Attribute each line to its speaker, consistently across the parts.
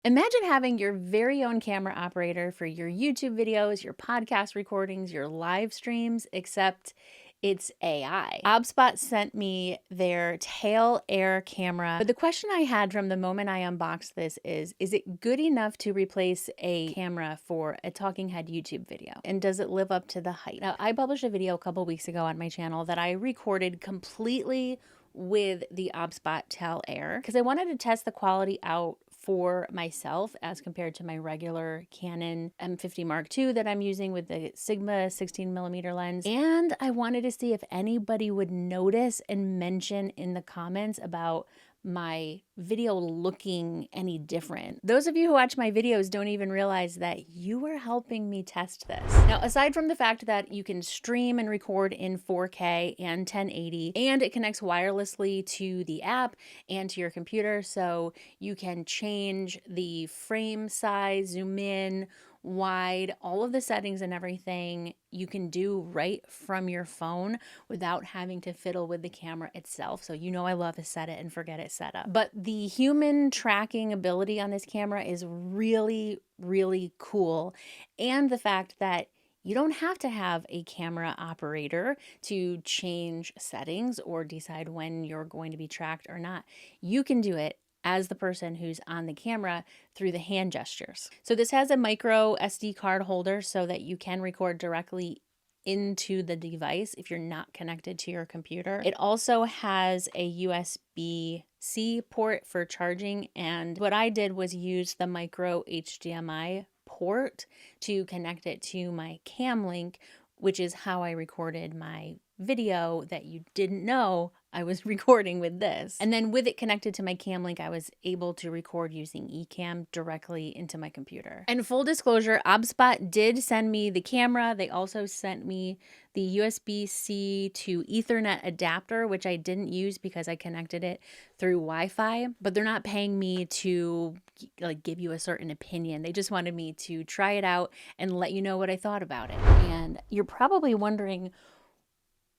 Speaker 1: Imagine having your very own camera operator for your YouTube videos, your podcast recordings, your live streams, except it's AI. OBSBOT sent me their Tail Air camera. But the question I had from the moment I unboxed this is it good enough to replace a camera for a talking head YouTube video? And does it live up to the hype? Now, I published a video a couple weeks ago on my channel that I recorded completely with the OBSBOT Tail Air because I wanted to test the quality out for myself as compared to my regular Canon M50 Mark II that I'm using with the Sigma 16mm lens. And I wanted to see if anybody would notice and mention in the comments about my video looking any different. Those of you who watch my videos don't even realize that you are helping me test this. Now, aside from the fact that you can stream and record in 4K and 1080, and it connects wirelessly to the app and to your computer, so you can change the frame size, zoom in, wide, all of the settings and everything you can do right from your phone without having to fiddle with the camera itself. So you know I love a set it and forget it setup. But the human tracking ability on this camera is really, really cool. And the fact that you don't have to have a camera operator to change settings or decide when you're going to be tracked or not. You can do it as the person who's on the camera through the hand gestures. So this has a micro SD card holder so that you can record directly into the device if you're not connected to your computer. It also has a USB-C port for charging, and what I did was use the micro HDMI port to connect it to my cam link, which is how I recorded my video that you didn't know I was recording with this. And then with it connected to my cam link, I was able to record using eCam directly into my computer. And full disclosure, OBSBOT did send me the camera. They also sent me the USB-C to Ethernet adapter, which I didn't use because I connected it through Wi-Fi, but they're not paying me to like give you a certain opinion. They just wanted me to try it out and let you know what I thought about it. And you're probably wondering,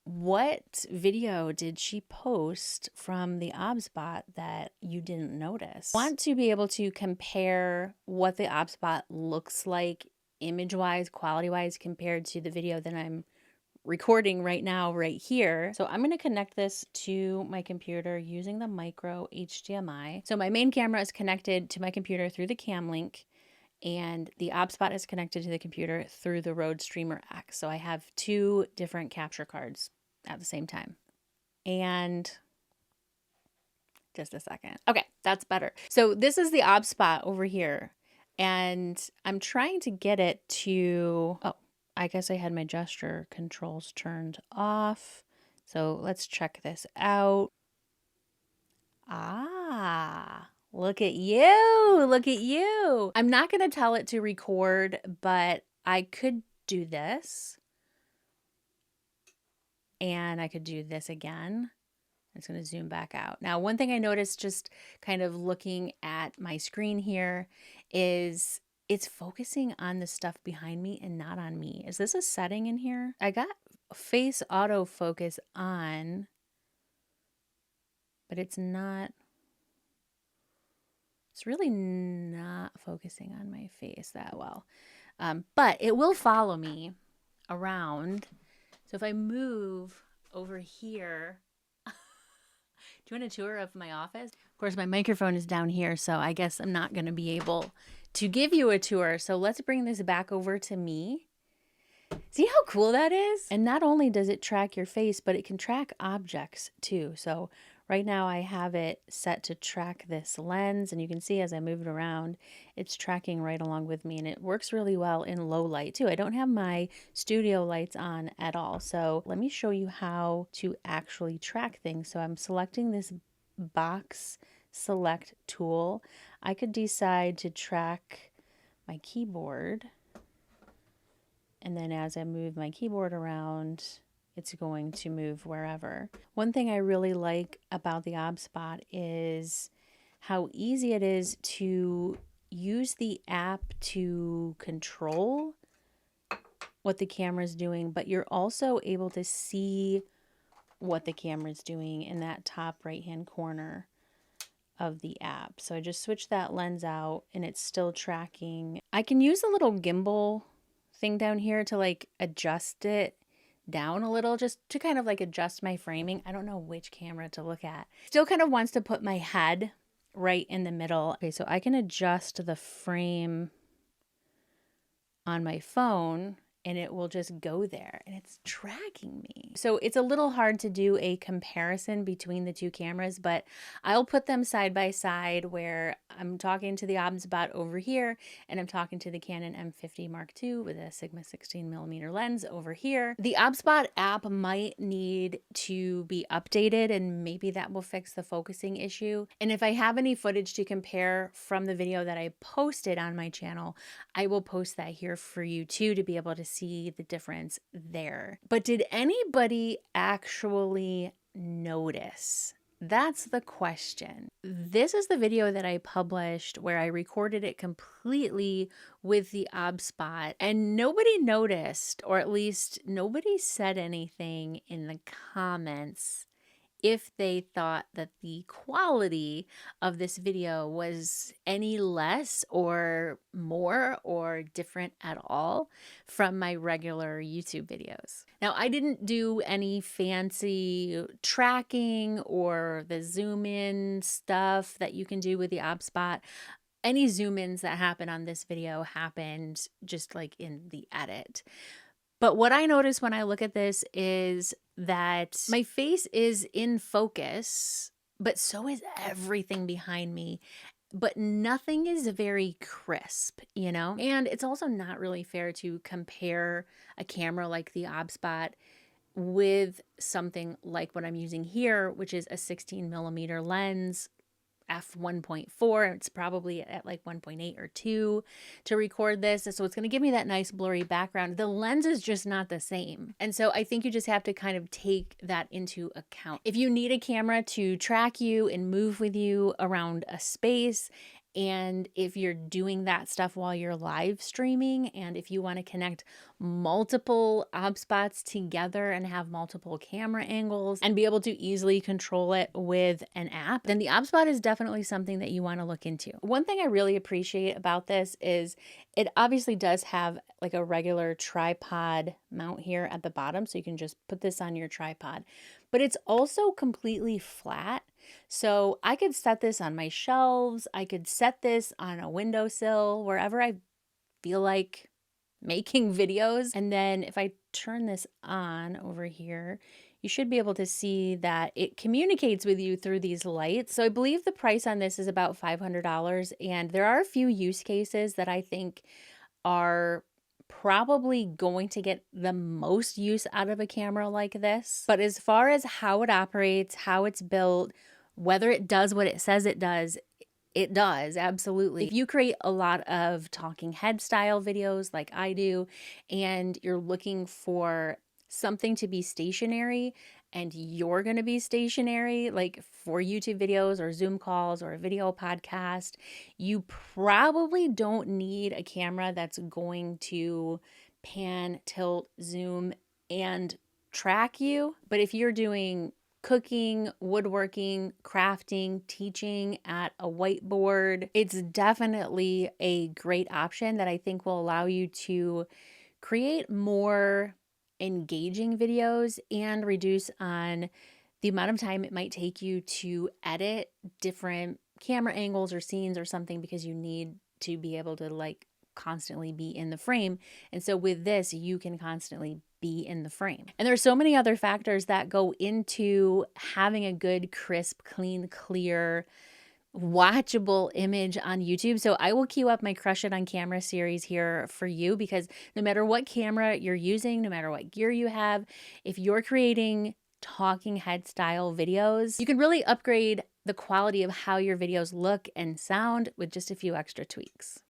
Speaker 1: what video did she post from the OBSBOT that you didn't notice? I want to be able to compare what the OBSBOT looks like image-wise, quality-wise, compared to the video that I'm recording right now, right here. So I'm going to connect this to my computer using the micro HDMI. So my main camera is connected to my computer through the cam link, and the OBSBOT is connected to the computer through the Rode Streamer X. So I have two different capture cards at the same time. And just a second. Okay, that's better. So this is the OBSBOT over here, and I'm trying to get it to, oh, I guess I had my gesture controls turned off. So let's check this out. Ah, look at you. Look at you. I'm not going to tell it to record, but I could do this. And I could do this again. It's going to zoom back out. Now, one thing I noticed just kind of looking at my screen here is it's focusing on the stuff behind me and not on me. Is this a setting in here? I got face autofocus on, but it's not. It's really not focusing on my face that well. But it will follow me around. So if I move over here, do you want a tour of my office? Of course, my microphone is down here, so I guess I'm not going to be able to give you a tour. So let's bring this back over to me. See how cool that is? And not only does it track your face, but it can track objects too. So right now I have it set to track this lens, and you can see as I move it around, it's tracking right along with me, and it works really well in low light too. I don't have my studio lights on at all. So let me show you how to actually track things. So I'm selecting this box select tool. I could decide to track my keyboard, and then as I move my keyboard around, it's going to move wherever. One thing I really like about the OBSBOT is how easy it is to use the app to control what the camera is doing, but you're also able to see what the camera is doing in that top right-hand corner of the app. So I just switched that lens out and it's still tracking. I can use a little gimbal thing down here to like adjust it down a little, just to kind of like adjust my framing. I don't know which camera to look at. Still kind of wants to put my head right in the middle. Okay, so I can adjust the frame on my phone and it will just go there and it's tracking me. So it's a little hard to do a comparison between the two cameras, but I'll put them side by side where I'm talking to the OBSBOT over here and I'm talking to the Canon M50 Mark II with a Sigma 16mm lens over here. The OBSBOT app might need to be updated and maybe that will fix the focusing issue. And if I have any footage to compare from the video that I posted on my channel, I will post that here for you too, to be able to see the difference there. But did anybody actually notice? That's the question. This is the video that I published where I recorded it completely with the OBSBOT and nobody noticed, or at least nobody said anything in the comments if they thought that the quality of this video was any less or more or different at all from my regular YouTube videos. Now, I didn't do any fancy tracking or the zoom in stuff that you can do with the OBSBOT. Any zoom ins that happen on this video happened just like in the edit. But what I notice when I look at this is that my face is in focus, but so is everything behind me. But nothing is very crisp, you know? And it's also not really fair to compare a camera like the OBSBOT with something like what I'm using here, which is a 16mm lens, f1.4. It's probably at like 1.8 or 2 to record this. So it's going to give me that nice blurry background. The lens is just not the same. And so I think you just have to kind of take that into account. If you need a camera to track you and move with you around a space, and if you're doing that stuff while you're live streaming, and if you want to connect multiple OBSBOTs together and have multiple camera angles and be able to easily control it with an app, then the OBSBOT is definitely something that you want to look into. One thing I really appreciate about this is it obviously does have like a regular tripod mount here at the bottom, so you can just put this on your tripod, but it's also completely flat. So I could set this on my shelves. I could set this on a windowsill, wherever I feel like making videos. And then if I turn this on over here, you should be able to see that it communicates with you through these lights. So I believe the price on this is about $500. And there are a few use cases that I think are probably going to get the most use out of a camera like this. But as far as how it operates, how it's built, whether it does what it says it does, absolutely. If you create a lot of talking head style videos like I do, and you're looking for something to be stationary and you're going to be stationary, like for YouTube videos or Zoom calls or a video podcast, you probably don't need a camera that's going to pan, tilt, zoom, and track you. But if you're doing cooking, woodworking, crafting, teaching at a whiteboard, it's definitely a great option that I think will allow you to create more engaging videos and reduce on the amount of time it might take you to edit different camera angles or scenes or something, because you need to be able to like constantly be in the frame. And so with this, you can constantly be in the frame. And there's so many other factors that go into having a good, crisp, clean, clear, watchable image on YouTube. So I will queue up my Crush It on Camera series here for you, because no matter what camera you're using, no matter what gear you have, if you're creating talking head style videos, you can really upgrade the quality of how your videos look and sound with just a few extra tweaks.